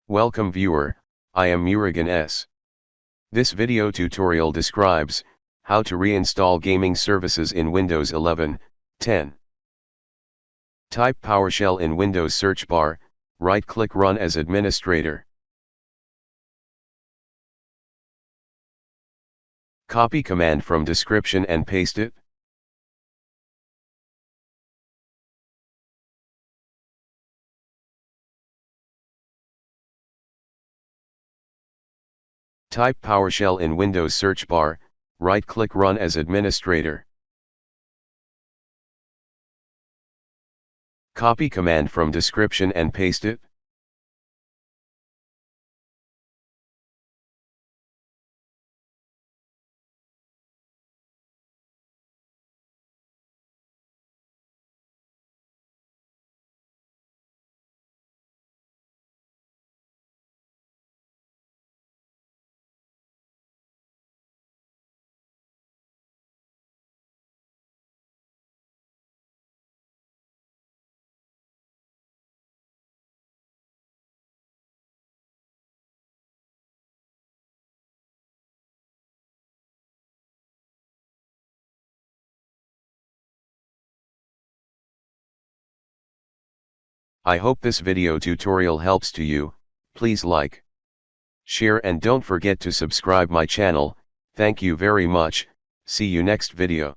Welcome viewer, I am Murugan S. This video tutorial describes how to reinstall gaming services in Windows 11, 10. Type PowerShell in Windows search bar, right-click Run as administrator. Copy command from description and paste it. Type PowerShell in Windows search bar, right-click Run as administrator. Copy command from description and paste it. I hope this video tutorial helps to you. Please like, share and don't forget to subscribe my channel. Thank you very much. See you next video.